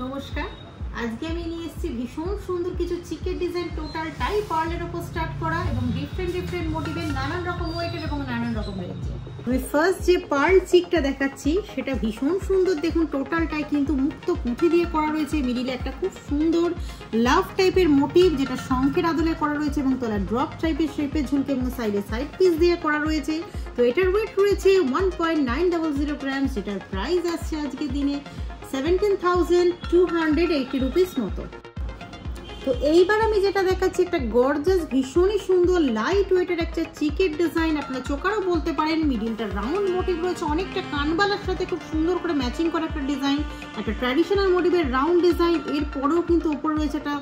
নমস্কার, আজকে আমি নিয়ে এসেছি ভীষণ সুন্দর কিছু চিকের ডিজাইন টোটাল টাই পার্লের উপর স্টার্ট করা এবং ডিফারেন্ট মোটিভের নানান রকম ওয়েটের এবং নানান রকম রেঞ্জে। আমি ফার্স্ট যে পার্ল চিকটা দেখাচ্ছি সেটা ভীষণ সুন্দর। দেখুন টোটালটাই কিন্তু মুক্ত পুঁথি দিয়ে করা রয়েছে, মিডিলে একটা খুব সুন্দর লাভ টাইপের মোটিভ যেটা শঙ্খের আদলে করা রয়েছে এবং তলা ড্রপ টাইপের শেপের ঝুলকে এবং সাইডে সাইড পিস দিয়ে করা রয়েছে। তো এটার ওয়েট রয়েছে 1.900 গ্রাম, যেটার প্রাইস আসছে আজকের দিনে 17,280 রুপিস মতো। তো এইবার আমি যেটা দেখাচ্ছি একটা গর্জাস ভীষণই সুন্দর লাইট ওয়েটের একটা চিকের ডিজাইন, আপনারা চোকারও বলতে পারেন। মিডিলটা রাউন্ড মোটিভ রয়েছে, অনেকটা কানবালার সাথে খুব সুন্দর করে ম্যাচিং করা একটা ডিজাইন, একটা ট্র্যাডিশনাল মোটিভের রাউন্ড ডিজাইন। এরপরেও কিন্তু ওপরে রয়েছে একটা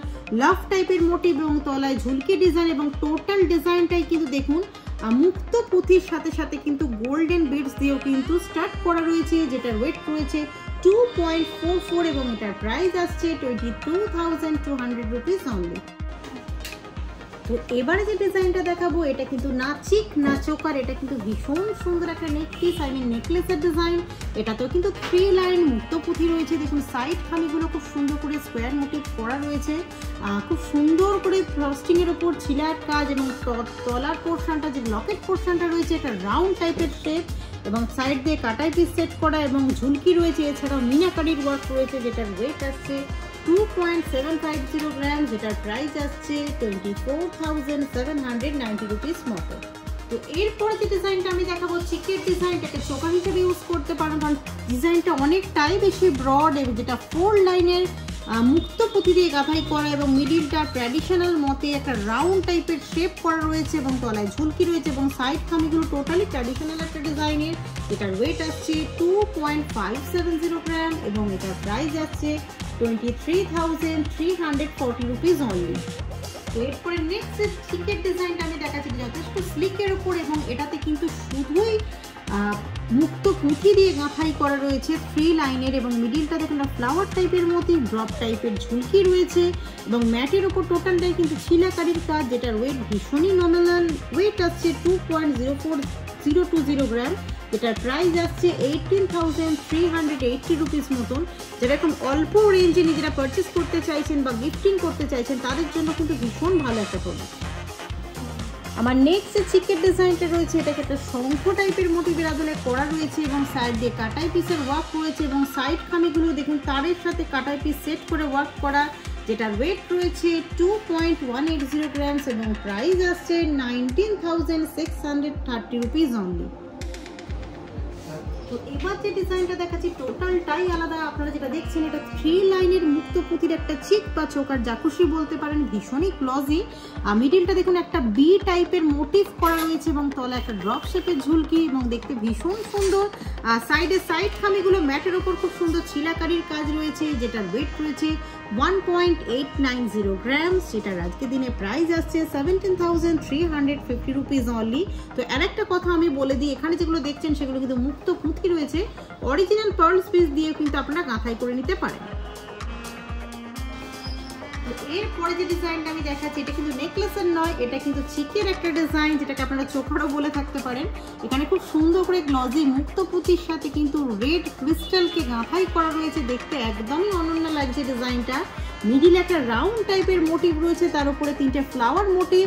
লাভ টাইপের মোটিভ এবং তলায় ঝুলকি ডিজাইন এবং টোটাল ডিজাইনটাই কিন্তু দেখুন মুক্ত পুঁথির সাথে সাথে কিন্তু গোল্ডেন বিডস দিয়েও কিন্তু স্টার্ট করা রয়েছে, যেটার ওয়েট রয়েছে 2.44 এবং এটার প্রাইস আসছে 22,200 রুপিস অনলি। তো এবারে যে ডিজাইনটা দেখাবো এটা কিন্তু না চিক না চোকার, এটা কিন্তু ভীষণ সুন্দর একটা নেক পিস, নেকলেসের ডিজাইন। এটাতেও কিন্তু 3 লাইন মুক্ত পুঁথি রয়েছে। দেখুন সাইড খামিগুলো খুব সুন্দর করে স্কোয়ার মোটিভ করা রয়েছে, খুব সুন্দর করে ফ্রস্টিং এর উপর ছিলার কাজ এবং তলার পোর্শনটা যে লকেট পোর্শনটা রয়েছে এটা রাউন্ড টাইপের শেপ এবং সাইড দিয়ে কাটাই পিস সেট করা এবং ঝুলকি রয়েছে। এছাড়াও মিনাকারির ওয়ার্ক রয়েছে, যেটার ওয়েট আসছে 2.750 গ্রাম, যেটার প্রাইস আসছে 24,790 রুপিস মতো। তো এরপরে যে ডিজাইনটা আমি দেখাবো চিকের ডিজাইনটাকে চোকার হিসেবে ইউজ করতে পারেন, কারণ ডিজাইনটা অনেকটাই বেশি ব্রড এবং যেটা 4 লাইনের মুক্ত পুঁথি দিয়ে গাঁথাই করা এবং মিডিলটা ট্র্যাডিশনাল মতে একটা রাউন্ড টাইপের শেপ করা রয়েছে এবং তলায় ঝুলকি রয়েছে এবং সাইড খামিগুলো টোটালি ট্র্যাডিশনাল একটা ডিজাইনের। এটার ওয়েট আসছে 2.570 গ্রাম এবং এটার প্রাইস আসছে 23,340 রুপিস অনলি। তো এরপরে নেক্সট চিকের ডিজাইনটা আমি দেখাচ্ছি যথেষ্ট স্লিকের উপর এবং এটাতে কিন্তু শুধুই মুক্ত পুঁথি দিয়ে গাঁথাই করা রয়েছে 3 লাইনের এবং মিডিলটা দেখুন ফ্লাওয়ার টাইপের মতো ড্রপ টাইপের ঝুলকি রয়েছে এবং ম্যাটের উপর টোটালটাই কিন্তু ছিলাকারির কাজ, যেটার ওয়েট ভীষণই নমিনাল। ওয়েট আসছে 2.04020 গ্রাম, যেটার প্রাইস আসছে 18,380 রুপিস মতন। যারা এখন অল্প রেঞ্জে নিজেরা পারচেস করতে চাইছেন বা গিফটিং করতে চাইছেন তাদের জন্য কিন্তু ভীষণ ভালো একটা প্রোডাক্ট। আমার নেক্সট চিকের ডিজাইনটা রয়েছে, এটাকে একটা শঙ্খ টাইপের মোটিভের আদলে করা রয়েছে এবং সাইড দিয়ে কাটাই পিসের ওয়ার্ক রয়েছে এবং সাইড খামিগুলো দেখুন তারের সাথে কাটাই পিস সেট করে ওয়ার্ক করা, যেটার ওয়েট রয়েছে 2.180 গ্রামস এবং প্রাইস আসছে 19,630 রুপিস অনলি। তো এবার যে ডিজাইনটা দেখাচ্ছি টোটালটাই আলাদা। আপনারা যেটা দেখছেন এটা 3 লাইনের মুক্ত পুঁথির একটা চিক বা চোকার যা খুশি বলতে পারেন, ভীষণই ক্লজি। মিডিলটা দেখুন একটা বি টাইপের মোটিভ করা রয়েছে এবং তলা একটা ড্রপ শেপের ঝুলকি এবং দেখতে ভীষণ সুন্দর। সাইডে সাইড খামিগুলো ম্যাটের ওপর খুব সুন্দর ছিলাকারির কাজ রয়েছে, যেটার ওয়েট রয়েছে 1.890 গ্রামস, যেটার আজকের দিনে প্রাইস আসছে 17,350 রুপিস অনলি। তো আরেকটা কথা আমি বলে দিই, এখানে যেগুলো দেখছেন সেগুলো কিন্তু মুক্ত পুঁথি রয়েছে, অরিজিনাল পার্লস পিস দিয়ে কিন্তু আপনারা গাঁথাই করে নিতে পারেন। এরপরে যে ডিজাইনটা আমি দেখাচ্ছি এটা কিন্তু নেকলেসের নয়, এটা কিন্তু চিকের একটা ডিজাইন, যেটাকে আপনারা চোখারও বলে থাকতে পারেন। এখানে খুব সুন্দর করে গ্লজি মুক্ত পুঁথির সাথে কিন্তু রেড ক্রিস্টালকে গাঁথাই করা রয়েছে, দেখতে একদমই অনন্য লাগছে ডিজাইনটা। মিডিল একটা রাউন্ড টাইপের মোটিভ রয়েছে, তার উপরে 3টে ফ্লাওয়ার মোটিভ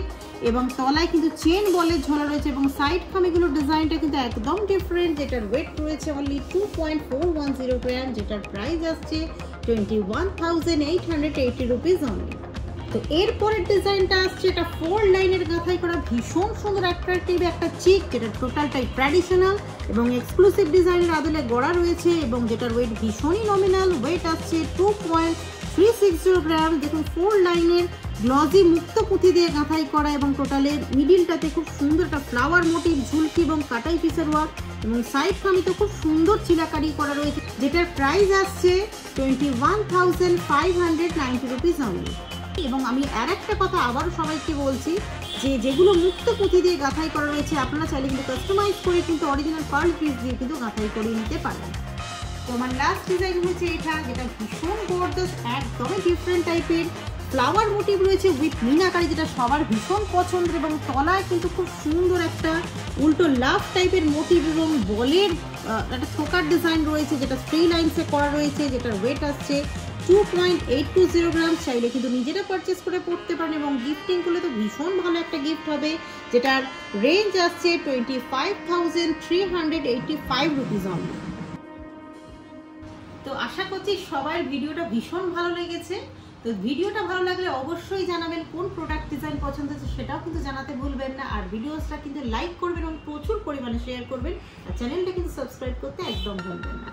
এবং তলায় কিন্তু চেন বলের ঝোলা রয়েছে এবং সাইড খামিগুলোর ডিজাইনটা কিন্তু একদম ডিফারেন্ট, যেটার ওয়েট রয়েছে অনলি 2.410 গ্রাম, যেটার প্রাইস আসছে 21,880 রুপিস অনলি। তো এরপরের ডিজাইনটা আসছে এটা 4 লাইনের গাঁথাই করা ভীষণ সুন্দর অ্যাট্রাকটিভ একটা চিক, যেটা টোটালটাই ট্র্যাডিশনাল এবং এক্সক্লুসিভ ডিজাইনের আদলে গড়া রয়েছে এবং যেটার ওয়েট ভীষণই নমিনাল। ওয়েট আসছে 2.360 গ্রাম। দেখুন 4 লাইনের গ্লজি মুক্ত পুঁথি দিয়ে গাঁথাই করা এবং টোটালে মিডিলটাতে খুব সুন্দর একটা ফ্লাওয়ার মোটিভ ঝুলকি এবং কাটাই পিসের ওয়ার্ক এবং সাইড খামিতে খুব সুন্দর চিলাকারি করা রয়েছে, যেটার প্রাইস আসছে 21,590 রুপিস অনলি। এবং আমি আর একটা কথা আবারও সবাইকে বলছি যে যেগুলো মুক্ত পুঁথি দিয়ে গাঁথাই করা রয়েছে আপনারা চাইলে কিন্তু কাস্টমাইজ করে কিন্তু অরিজিনাল পার্ল পিস দিয়ে কিন্তু গাঁথাই করে নিতে পারেন। তো আমার লাস্ট ডিজাইন হচ্ছে এটা, যেটা ভীষণ গর্জাস একদমই ডিফারেন্ট টাইপের ফ্লাওয়ার মোটিভ রয়েছে উইথ মিনাকারি, যেটা সবার ভীষণ পছন্দের এবং তলায় কিন্তু খুব সুন্দর একটা উল্টো লাভ টাইপের মোটিভ এবং বলের একটা থোকার ডিজাইন রয়েছে, যেটা 3 লাইনসে করা রয়েছে, যেটার ওয়েট আসছে 2.820 গ্রাম। চাইলে কিন্তু নিজেরা পারচেস করে পড়তে পারেন এবং গিফটিং করলে তো ভীষণ ভালো একটা গিফট হবে, যেটার রেঞ্জ আসছে 25,385 রুপিস অনলি। তো আশা করছি সবার ভিডিওটা ভীষণ ভালো লেগেছে। তো ভিডিওটা ভালো লাগলে অবশ্যই জানাবেন কোন প্রোডাক্ট ডিজাইন পছন্দ হচ্ছে, সেটাও কিন্তু জানাতে ভুলবেন না। আর ভিডিওসটা কিন্তু লাইক করবেন এবং প্রচুর পরিমাণে শেয়ার করবেন, আর চ্যানেলটা কিন্তু সাবস্ক্রাইব করতে একদম ভুলবেন না।